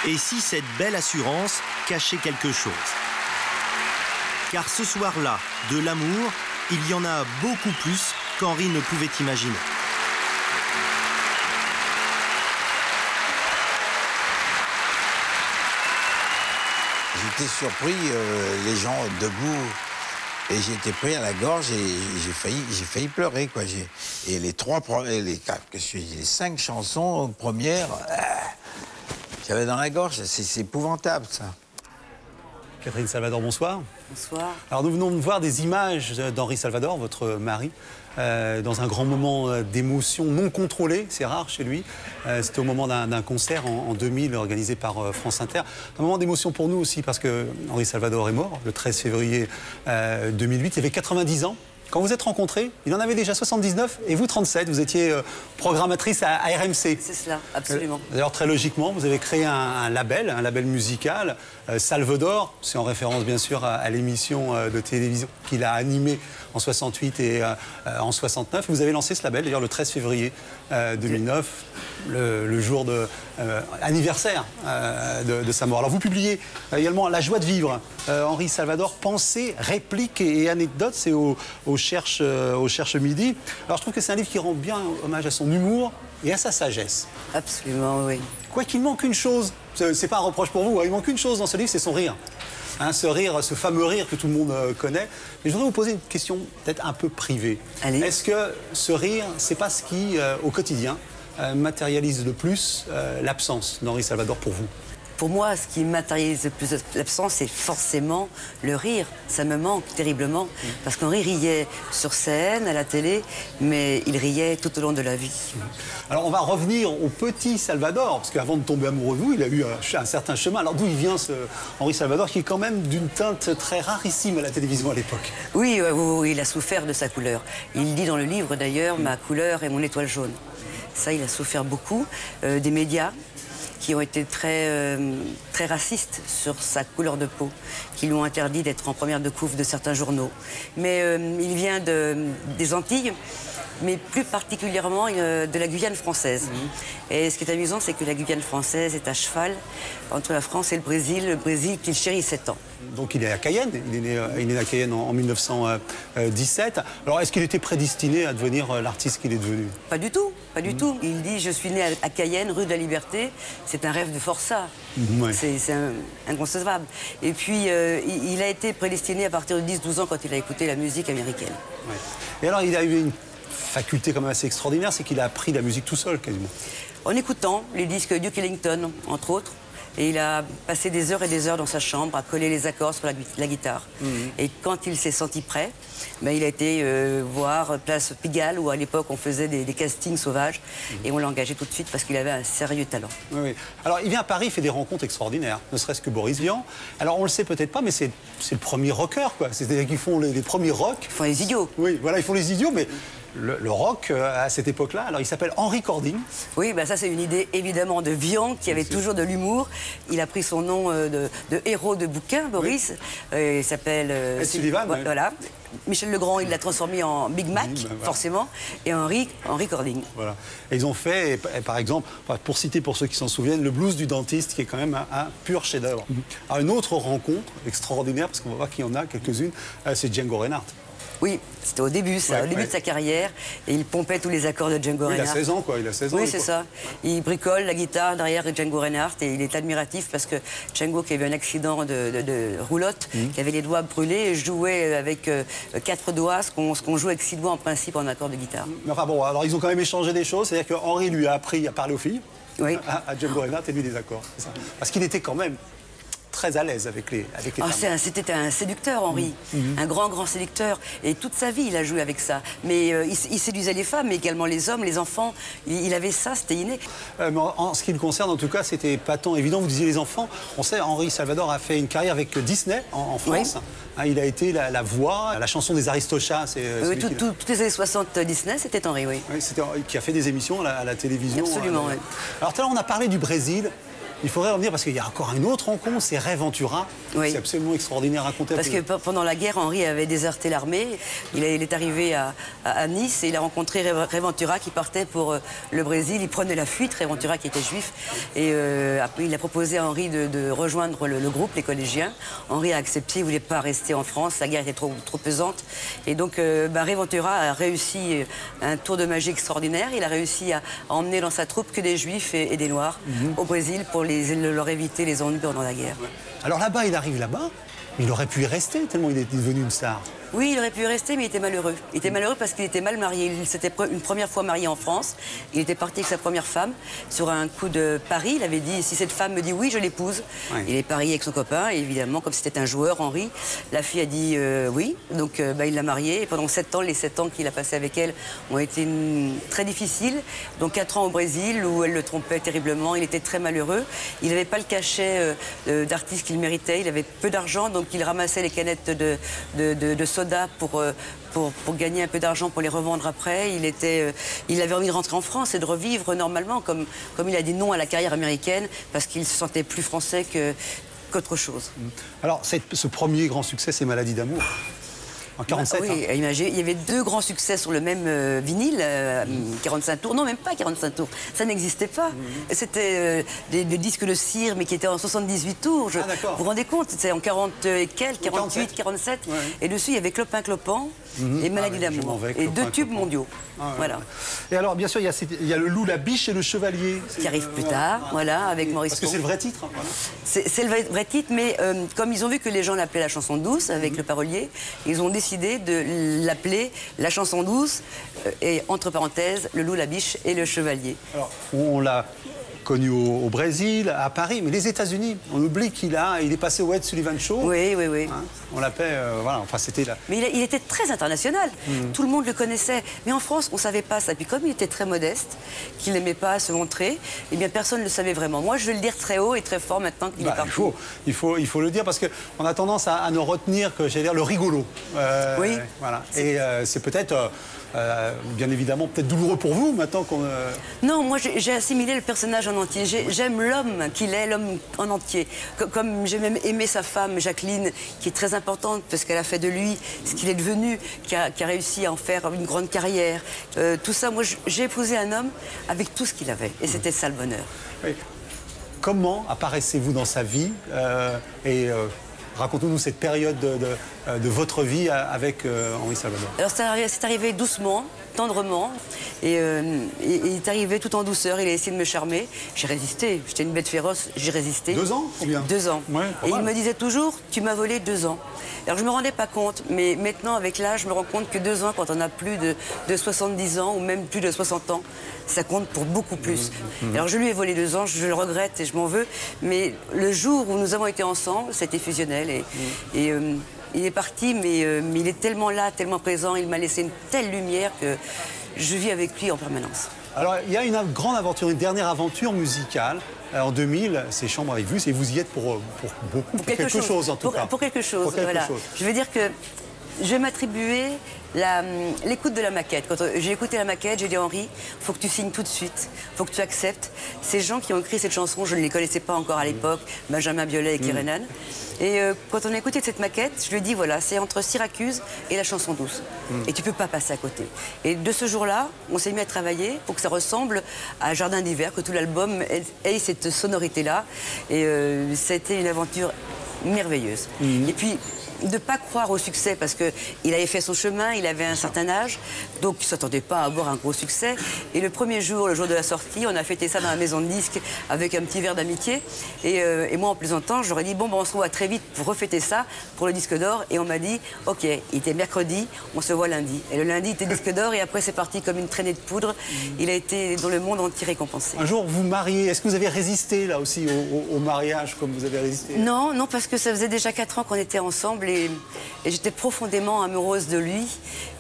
Et si cette belle assurance cachait quelque chose? Car ce soir-là, de l'amour, il y en a beaucoup plus qu'Henri ne pouvait imaginer. J'étais surpris, les gens debout, et j'ai été pris à la gorge et j'ai failli pleurer, quoi. Et les 5 chansons premières, j'avais dans la gorge, c'est épouvantable, ça. Catherine Salvador, bonsoir. Bonsoir. Alors nous venons de voir des images d'Henri Salvador, votre mari, dans un grand moment d'émotion non contrôlée, c'est rare chez lui. C'était au moment d'un concert en 2000 organisé par France Inter. Un moment d'émotion pour nous aussi parce que Henri Salvador est mort le 13 février 2008, il avait 90 ans. Quand vous êtes rencontrés, il en avait déjà 79 et vous 37. Vous étiez programmatrice à RMC. C'est cela, absolument. D'ailleurs, très logiquement, vous avez créé un label musical, Salvador. C'est en référence, bien sûr, à l'émission de télévision qu'il a animée en 68 et en 69. Vous avez lancé ce label, d'ailleurs, le 13 février 2009, le jour de anniversaire de sa mort. Alors, vous publiez également La joie de vivre, Henri Salvador, pensées, répliques et anecdotes. C'est au Cherche Midi. Alors je trouve que c'est un livre qui rend bien hommage à son humour et à sa sagesse. Absolument, oui. Quoi qu'il manque une chose, c'est pas un reproche pour vous, hein, il manque une chose dans ce livre, c'est son rire. Hein, ce rire, ce fameux rire que tout le monde connaît. Mais je voudrais vous poser une question peut-être un peu privée. Est-ce que ce rire, c'est pas ce qui, au quotidien, matérialise le plus l'absence d'Henri Salvador pour vous? Pour moi, ce qui matérialise le plus l'absence, c'est forcément le rire. Ça me manque terriblement. Parce qu'Henri riait sur scène, à la télé, mais il riait tout au long de la vie. Alors, on va revenir au petit Salvador, parce qu'avant de tomber amoureux de vous, il a eu un certain chemin. Alors, d'où il vient, ce Henri Salvador, qui est quand même d'une teinte très rarissime à la télévision à l'époque? Oui, il a souffert de sa couleur. Il dit dans le livre, d'ailleurs, ma couleur est mon étoile jaune. Ça, il a souffert beaucoup des médias, qui ont été très racistes sur sa couleur de peau, qui lui ont interdit d'être en première de couve de certains journaux. Mais il vient des Antilles, mais plus particulièrement de la Guyane française. Et ce qui est amusant, c'est que la Guyane française est à cheval entre la France et le Brésil qu'il chérit 7 ans. Donc il est à Cayenne, il est né à Cayenne en 1917. Alors est-ce qu'il était prédestiné à devenir l'artiste qu'il est devenu? Pas du tout, pas du tout. Il dit, je suis né à Cayenne, rue de la Liberté. C'est un rêve de forçat. C'est inconcevable. Et puis il a été prédestiné à partir de 10-12 ans quand il a écouté la musique américaine. Et alors il a eu une faculté quand même assez extraordinaire, c'est qu'il a appris la musique tout seul quasiment. En écoutant les disques Duke Ellington, entre autres. Et il a passé des heures et des heures dans sa chambre à coller les accords sur la guitare. Et quand il s'est senti prêt, ben, il a été voir Place Pigalle, où à l'époque on faisait des castings sauvages. Et on l'a engagé tout de suite parce qu'il avait un sérieux talent. Oui. Alors il vient à Paris, il fait des rencontres extraordinaires, ne serait-ce que Boris Vian. Alors on le sait peut-être pas, mais c'est le premier rocker, quoi. C'est-à-dire qu'ils font les premiers rocks. Ils font les idiots. Oui, voilà, ils font les idiots, mais le rock à cette époque-là, alors il s'appelle Henri Cording. Oui, ben ça c'est une idée évidemment de Vian qui avait toujours de l'humour. Il a pris son nom de héros de bouquin, Boris. Il s'appelle Sullivan. Voilà. Michel Legrand, il l'a transformé en Big Mac, forcément, et Henri Cording. Voilà. Et ils ont fait, par exemple, pour citer pour ceux qui s'en souviennent, le blues du dentiste, qui est quand même un pur chef-d'œuvre. Alors une autre rencontre extraordinaire, parce qu'on va voir qu'il y en a quelques-unes, c'est Django Reinhardt. Oui, c'était au début, au début de sa carrière, et il pompait tous les accords de Django Reinhardt. Il a 16 ans, quoi, il a 16 ans. Oui, c'est ça. Il bricole la guitare derrière Django Reinhardt, et il est admiratif parce que Django, qui avait un accident de roulotte, qui avait les doigts brûlés, jouait avec 4 doigts, ce qu'on joue avec 6 doigts en principe en accord de guitare. Mais enfin bon, alors ils ont quand même échangé des choses, c'est-à-dire que Henri lui a appris à parler aux filles, à Django Reinhardt, et lui des accords. Parce qu'il était quand même très à l'aise avec les femmes. C'était un séducteur, Henri. Un grand séducteur. Et toute sa vie, il a joué avec ça. Mais il séduisait les femmes, mais également les hommes, les enfants. Il avait ça, c'était inné. Mais en ce qui le concerne, en tout cas, c'était pas tant évident. Vous disiez les enfants. On sait, Henri Salvador a fait une carrière avec Disney en France. Il a été la voix, la chanson des Aristochats. Toutes les années 60 Disney, c'était Henri, qui a fait des émissions à la télévision. Absolument, oui. Alors tout à l'heure, on a parlé du Brésil. il faudrait revenir parce qu'il y a encore une autre rencontre, c'est Ray Ventura. Oui. C'est absolument extraordinaire, raconter. Parce que pendant la guerre, Henri avait déserté l'armée. Il est arrivé à Nice et il a rencontré Ray Ventura qui partait pour le Brésil. Il prenait la fuite, Ray Ventura qui était juif. Et après, il a proposé à Henri de rejoindre le groupe, les collégiens. Henri a accepté, il ne voulait pas rester en France. La guerre était trop pesante. Et donc, Ray Ventura a réussi un tour de magie extraordinaire. Il a réussi à emmener dans sa troupe que des juifs et des noirs au Brésil pour leur éviter les ennuis pendant la guerre. Alors là-bas, il arrive là-bas, mais il aurait pu y rester tellement il est devenu une star. Oui, il aurait pu y rester, mais il était malheureux. Il était malheureux parce qu'il était mal marié. Il s'était une première fois marié en France. Il était parti avec sa première femme sur un coup de pari. Il avait dit, si cette femme me dit oui, je l'épouse. Oui. Il est parié avec son copain. Et évidemment, comme c'était un joueur, Henri, la fille a dit oui. Donc, il l'a mariée. Et pendant 7 ans, les 7 ans qu'il a passé avec elle ont été très difficiles. Donc, 4 ans au Brésil, où elle le trompait terriblement. Il était très malheureux. Il n'avait pas le cachet d'artiste qu'il méritait. Il avait peu d'argent, donc il ramassait les canettes de soda pour gagner un peu d'argent pour les revendre après. Il avait envie de rentrer en France et de revivre normalement, comme il a dit non à la carrière américaine, parce qu'il se sentait plus français qu'autre chose. Alors, ce premier grand succès, c'est Maladie d'amour. En 47, oui, hein. il y avait 2 grands succès sur le même vinyle, 45 tours. Non, même pas 45 tours. Ça n'existait pas. C'était des disques de cire, mais qui étaient en 78 tours. Vous vous rendez compte? C'était en 40 et quelques, 48, 47. Ouais. Et dessus, il y avait Clopin Clopin et Maladie d'amour. Et 2 tubes mondiaux. Voilà. Et alors, bien sûr, il y a le loup, la biche et le chevalier. Qui arrive plus tard, voilà, avec Maurice Parce que c'est le vrai titre. Hein, voilà. C'est le vrai titre, mais comme ils ont vu que les gens l'appelaient la chanson douce, avec le parolier, ils ont décidé de l'appeler la chanson douce, et entre parenthèses, le loup, la biche et le chevalier. Alors, on l'a connu au Brésil, à Paris, mais les États-Unis, on oublie qu'il est passé au Ed Sullivan Show. Oui, oui, oui. Hein, on l'appelait, voilà, enfin c'était là. Mais il était très international. Tout le monde le connaissait. Mais en France, on ne savait pas ça. Puis comme il était très modeste, qu'il n'aimait pas se montrer, eh bien personne ne le savait vraiment. Moi, je vais le dire très haut et très fort maintenant qu'il est partout. Il faut le dire parce qu'on a tendance à ne retenir que, j'allais dire, le rigolo. Oui. Voilà. Et c'est peut-être... bien évidemment, peut-être douloureux pour vous, maintenant qu'on... Non, moi, j'ai assimilé le personnage en entier. J'aime l'homme qu'il est, l'homme en entier. Comme j'ai même aimé sa femme, Jacqueline, qui est très importante, parce qu'elle a fait de lui ce qu'il est devenu, qui a réussi à en faire une grande carrière. Tout ça, moi, j'ai épousé un homme avec tout ce qu'il avait. Et c'était ça, le bonheur. Oui. Comment apparaissez-vous dans sa vie racontez-nous cette période de votre vie avec Henri Salvador. Alors, c'est arrivé doucement, tendrement, et il est arrivé tout en douceur. Il a essayé de me charmer. J'ai résisté. J'étais une bête féroce. J'ai résisté. 2 ans ou bien 2 ans. Ouais, et il me disait toujours, tu m'as volé 2 ans. Alors, je ne me rendais pas compte, mais maintenant, avec l'âge, je me rends compte que 2 ans, quand on a plus de 70 ans ou même plus de 60 ans, ça compte pour beaucoup plus. Alors, je lui ai volé 2 ans, je le regrette et je m'en veux, mais le jour où nous avons été ensemble, c'était fusionnel. Et il est parti, mais il est tellement là, tellement présent, il m'a laissé une telle lumière que je vis avec lui en permanence. Alors, il y a une grande aventure, une dernière aventure musicale. En 2000, c'est Chambre avec vous, et vous y êtes pour beaucoup, pour quelque chose en tout cas. Pour quelque chose, voilà. Je veux dire que je vais m'attribuer l'écoute de la maquette. Quand j'ai écouté la maquette, j'ai dit Henri, il faut que tu signes tout de suite, il faut que tu acceptes. Ces gens qui ont écrit cette chanson, je ne les connaissais pas encore à l'époque, Benjamin Biolay et Kérenan. Et quand on a écouté cette maquette, je lui ai dit voilà, c'est entre Syracuse et la chanson douce. Et tu ne peux pas passer à côté. Et de ce jour-là, on s'est mis à travailler pour que ça ressemble à Jardin d'hiver, que tout l'album ait cette sonorité-là. Et ça a été une aventure merveilleuse. Et puis, de ne pas croire au succès, parce qu'il avait fait son chemin, il avait un certain âge, donc il ne s'attendait pas à avoir un gros succès. Et le premier jour, le jour de la sortie, on a fêté ça dans la maison de disques avec un petit verre d'amitié. Et moi, en plaisantant, j'aurais dit, bon, on se voit très vite pour refêter ça, pour le disque d'or. Et on m'a dit, OK, il était mercredi, on se voit lundi. Et le lundi, il était disque d'or, et après, c'est parti comme une traînée de poudre. Il a été dans le monde entier récompensé. Un jour, vous mariez, est-ce que vous avez résisté, là aussi, au mariage, comme vous avez résisté? Non, non, parce que ça faisait déjà 4 ans qu'on était ensemble. Et j'étais profondément amoureuse de lui.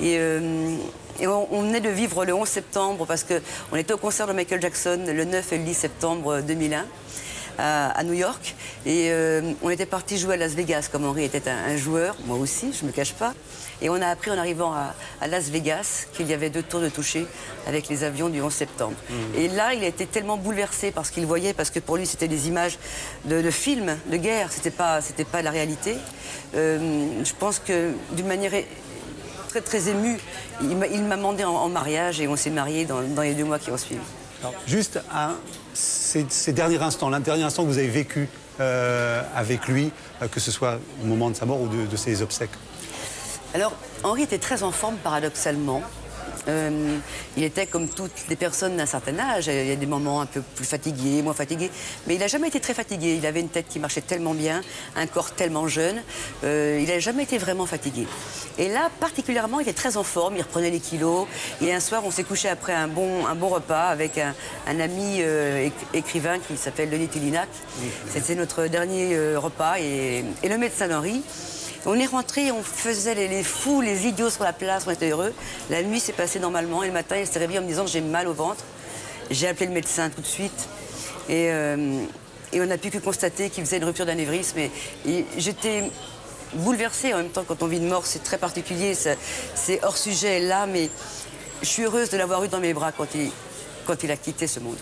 Et on venait de vivre le 11 septembre parce qu'on était au concert de Michael Jackson le 9 et le 10 septembre 2001. à New York. Et on était parti jouer à Las Vegas, comme Henri était un joueur, moi aussi, je ne me cache pas. Et on a appris en arrivant à Las Vegas qu'il y avait 2 tours de toucher avec les avions du 11 septembre. Et là, il a été tellement bouleversé par ce qu'il voyait, parce que pour lui, c'était des images de films, de guerre, c'était pas la réalité. Je pense que d'une manière très, très émue, il m'a demandé en mariage et on s'est mariés dans les 2 mois qui ont suivi. Alors, juste ces derniers instants, l'un dernier instant que vous avez vécu avec lui, que ce soit au moment de sa mort ou de ses obsèques. Alors, Henri était très en forme, paradoxalement. Il était comme toutes les personnes d'un certain âge. Il y a des moments un peu plus fatigués, moins fatigués. Mais il n'a jamais été très fatigué. Il avait une tête qui marchait tellement bien, un corps tellement jeune. Il n'a jamais été vraiment fatigué. Et là, particulièrement, il était très en forme. Il reprenait les kilos. Et un soir, on s'est couché après un bon repas avec un ami écrivain qui s'appelle Denis Tillinac. C'était notre dernier repas. Et le médecin d'Henri. On est rentré, on faisait les fous, les idiots sur la place, on était heureux. La nuit s'est passée normalement et le matin, il s'est réveillé en me disant que j'ai mal au ventre. J'ai appelé le médecin tout de suite et on n'a pu que constater qu'il faisait une rupture d'anévrisme. Et j'étais bouleversée en même temps. Quand on vit une mort, c'est très particulier, c'est hors sujet là, mais je suis heureuse de l'avoir eu dans mes bras quand il a quitté ce monde.